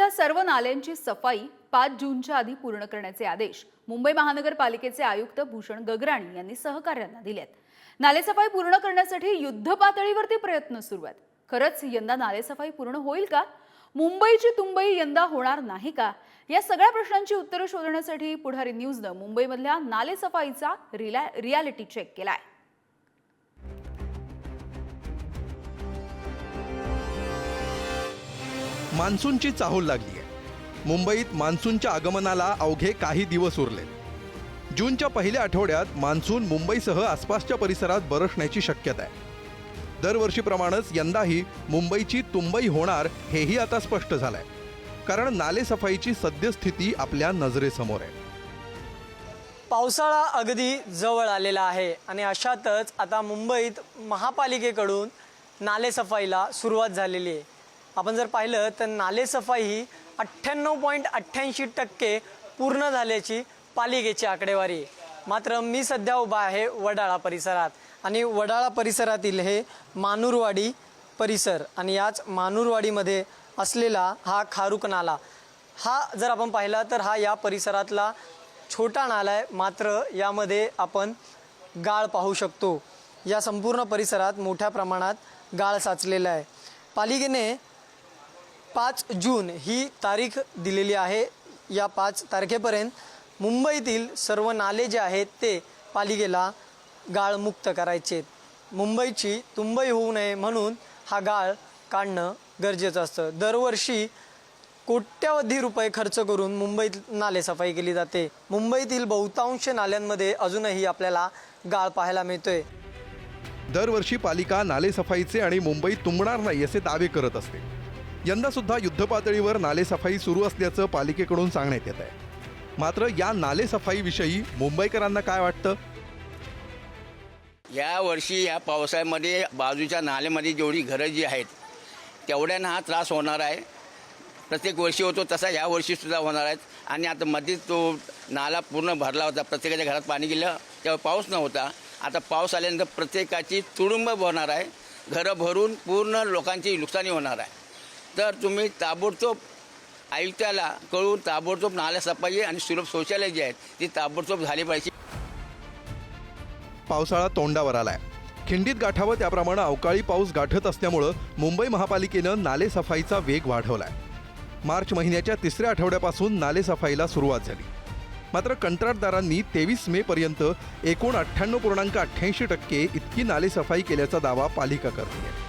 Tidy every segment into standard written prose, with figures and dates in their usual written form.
मुंबईतल्या सर्व नाल्यांची सफाई 5 जूनच्या आधी पूर्ण करण्याचे आदेश मुंबई महानगरपालिकेचे आयुक्त भूषण गगराणी यांनी सहकाऱ्यांना दिलेत। नालेसफाई पूर्ण करण्यासाठी युद्धपातळीवरती प्रयत्न सुरू आहेत। खरंच यंदा नालेसफाई पूर्ण होईल का? मुंबईची तुंबई यंदा होणार नाही का? या सगळ्या प्रश्नांची उत्तरे शोधण्यासाठी पुढारी न्यूजने मुंबईमधल्या नालेसफाईचा रियालिटी चेक केलाय। मान्सूनची चाहूल लागली आहे। मुंबईत मान्सूनच्या आगमनाला अवघे काही दिवस उरले। जूनच्या पहिल्या आठवड्यात मान्सून मुंबईसह आसपासच्या परिसरात बरसण्याची शक्यता आहे। दरवर्षीप्रमाणेच यंदाही मुंबईची तुंबई होणार हेही आता स्पष्ट झालंय, कारण नालेसफाईची सद्यस्थिती आपल्या नजरेसमोर आहे। पावसाळा अगदी जवळ आलेला आहे आणि अशातच आता मुंबईत महापालिकेकडून नालेसफाईला सुरुवात झालेली आहे। आपण जर पाहिलं तर नालेसफाई ही 98.88% पूर्ण झाल्याची पालिकेची आकडेवारी आहे। मात्र मी सध्या उभा आहे वडाळा परिसरात आणि वडाळा परिसरातील हे मानुरवाडी परिसर आणि याच मानुरवाडीमध्ये असलेला हा खारुक नाला, हा जर आपण पाहिला तर हा या परिसरातला छोटा नाला आहे। मात्र यामध्ये आपण गाळ पाहू शकतो। या संपूर्ण परिसरात मोठ्या प्रमाणात गाळ साचलेला आहे। पालिकेने 5 जून ही तारीख दिलेली आहे। या 5 तारखेपर्यंत मुंबईतील सर्व नाले जे आहेत ते पालिकेला गाळमुक्त करायचे। मुंबईची तुंबई होऊ नये म्हणून हा गाळ काढणं गरजेचं असतं। दरवर्षी कोट्यवधी रुपये खर्च करून मुंबईत नालेसफाई केली जाते। मुंबईतील बहुतांश नाल्यांमध्ये अजूनही आपल्याला गाळ पाहायला मिळतोय। दरवर्षी पालिका नालेसफाईचे आणि मुंबई तुंबणार नाही असे दावे करत असते। यंदा सुद्धा युद्धपातळीवर नालेसफाई सुरू असल्याचं पालिकेकडून सांगण्यात येत आहे। मात्र या नालेसफाईविषयी मुंबईकरांना काय वाटतं? या वर्षी या पावसाळ्यामध्ये बाजूच्या नाल्यामध्ये जेवढी घरं जी आहेत तेवढ्यांना हा त्रास होणार आहे। प्रत्येक वर्षी होतो तसा या वर्षीसुद्धा होणार आहेत। आणि आता मध्ये तो नाला पूर्ण भरला होता, प्रत्येकाच्या घरात पाणी गेलं, तेव्हा पाऊस नव्हता। आता पाऊस आल्यानंतर प्रत्येकाची तुडुंब भरणार आहे, घरं भरून पूर्ण लोकांची नुकसानी होणार आहे। तर तुम्ही ताबडतोब आयुक्ताला कळून ताबडतोब नालेसफाई आणि सुलभ शौचालय जे आहेत ती ताबडतोब झाली पाहिजे। पावसाळा तोंडावर आलाय। खिंडीत गाठावं त्याप्रमाणे अवकाळी पाऊस गाठत असल्यामुळे मुंबई महापालिकेनं नालेसफाईचा वेग वाढवलाय। मार्च महिन्याच्या 3ऱ्या आठवड्यापासून नालेसफाईला सुरुवात झाली। मात्र कंत्राटदारांनी 23 मे पर्यंत एकूण 98.88% इतकी नालेसफाई केल्याचा दावा पालिका करते।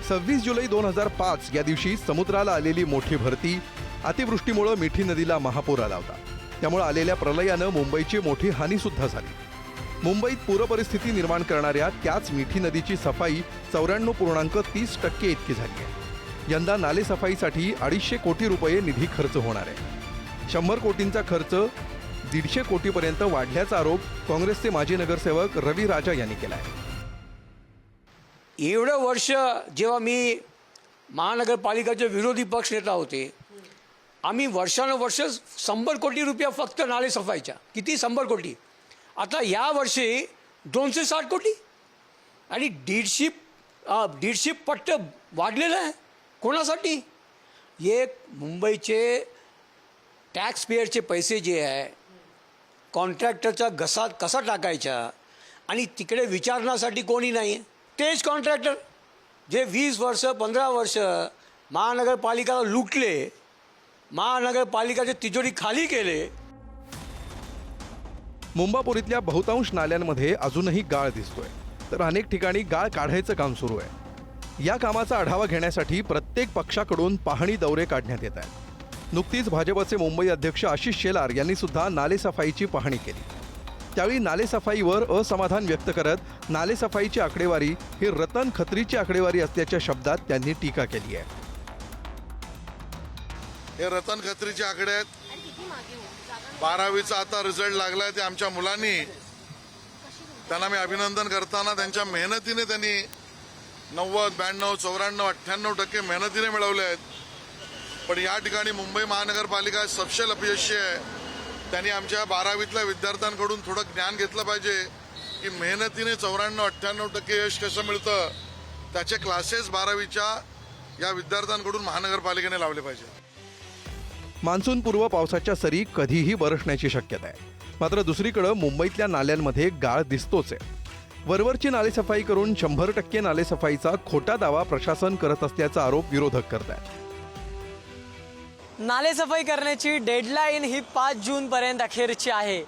26 जुलै 2005 या दिवशी समुद्राला आलेली मोठी भरती, अतिवृष्टीमुळे मिठी नदीला महापूर आला होता। त्यामुळे आलेल्या प्रलयानं मुंबईची मोठी हानीसुद्धा झाली। मुंबईत पूरपरिस्थिती निर्माण करणाऱ्या त्याच मिठी नदीची सफाई 94.30% इतकी झाली आहे। यंदा नालेसफाईसाठी 250 कोटी रुपये निधी खर्च होणार आहे। 100 कोटींचा खर्च 150 कोटीपर्यंत वाढल्याचा आरोप काँग्रेसचे माजी नगरसेवक रवी राजा यांनी केला आहे। एवढं वर्ष जेव्हा मी महानगरपालिकेचे विरोधी पक्ष नेता होते, आम्ही वर्षानुवर्ष 100 कोटी रुपये फक्त नालेसफाईच्या, किती 100 कोटी। आता या वर्षी 260 कोटी आणि 150 पट्ट वाढलेलं आहे। कोणासाठी? एक मुंबईचे टॅक्स पेयरचे पैसे जे आहे कॉन्ट्रॅक्टरचा घसा कसा टाकायचा आणि तिकडे विचारण्यासाठी कोणी नाही आहे। तेच कॉन्ट्रॅक्टर जे 20 वर्ष 15 वर्ष महानगरपालिकेला लुटले, महानगरपालिकेची तिजोरी खाली केले। मुंबापुरीतल्या बहुतांश नाल्यांमध्ये अजूनही गाळ दिसतोय, तर अनेक ठिकाणी गाळ काढायचं काम सुरू आहे। या कामाचा आढावा घेण्यासाठी प्रत्येक पक्षाकडून पाहणी दौरे काढण्यात येत आहेत। नुकतीच भाजपचे मुंबई अध्यक्ष आशिष शेलार यांनी सुद्धा नालेसफाईची पाहणी केली। त्यावेळी नालेसफाईवर असमाधान व्यक्त करत नालेसफाईची आकडेवारी ही रतन खत्रीची आकडेवारी असल्याच्या शब्दात त्यांनी टीका केली आहे। हे रतन खत्रीचे आकडे आहेत। 12वीचा आता रिझल्ट लागलाय, ते आमच्या मुलांनी, त्यांना मी अभिनंदन करताना त्यांच्या मेहनतीने त्यांनी 90, 92, 94, 98% मेहनतीने मिळवले आहेत। पण या ठिकाणी मुंबई महानगरपालिका सपशेल अपयशी आहे। त्यांनी आमच्या 12वीतल्या विद्यार्थ्यांकडून थोडं ज्ञान घेतलं पाहिजे की मेहनतीने 94-98% यश कसं मिळतं। त्याचे क्लासेस 12वीच्या या विद्यार्थ्यांकडून महानगरपालिकेने लावले पाहिजे. मान्सूनपूर्व पावसाच्या सरी कधीही बरसण्याची शक्यता आहे. मात्र दुसरीकडे मुंबईतल्या नाल्यांमध्ये गाळ दिसतोच आहे. वरवरची नालेसफाई करून 100% नालेसफाईचा खोटा दावा प्रशासन करत असल्याचा आरोप विरोधक करतात. नालेसफाई करण्याची डेडलाईन ही 5 जूनपर्यंत अखेरची आहे.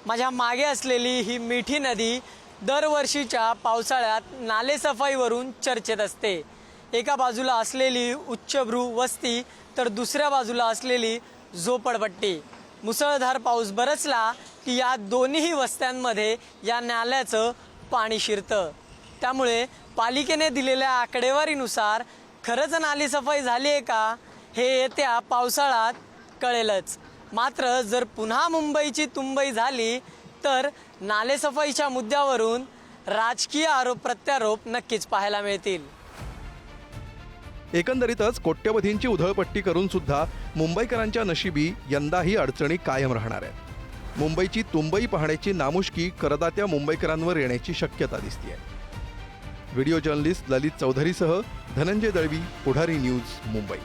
माझ्या मागे असलेली ही मिठी नदी दरवर्षीच्या पावसाळ्यात नालेसफाईवरून चर्चेत असते. एका बाजूला असलेली उच्चभ्रू वस्ती तर दुसऱ्या बाजूला असलेली झोपडपट्टी. मुसळधार पाऊस बरसला की या दोन्ही वस्त्यांमध्ये या नाल्याचं पाणी शिरतं. त्यामुळे पालिकेने दिलेल्या आकडेवारीनुसार खरंच नालेसफाई झाली आहे का हे येत्या पावसाळ्यात कळेलच. मात्र जर पुन्हा मुंबईची तुंबई झाली तर नालेसफाईच्या मुद्द्यावरून राजकीय आरोप प्रत्यारोप नक्कीच पाहायला मिळतील. एकंदरीतच कोट्यवधींची उधळपट्टी करून सुद्धा मुंबईकरांच्या नशिबी यंदाही अडचणी कायम राहणार आहेत. मुंबईची तुंबई पाहण्याची नामुष्की करदात्या मुंबईकरांवर येण्याची शक्यता दिसतेय. व्हिडिओ जर्नलिस्ट ललित चौधरीसह धनंजय दळवी, पुढारी न्यूज, मुंबई.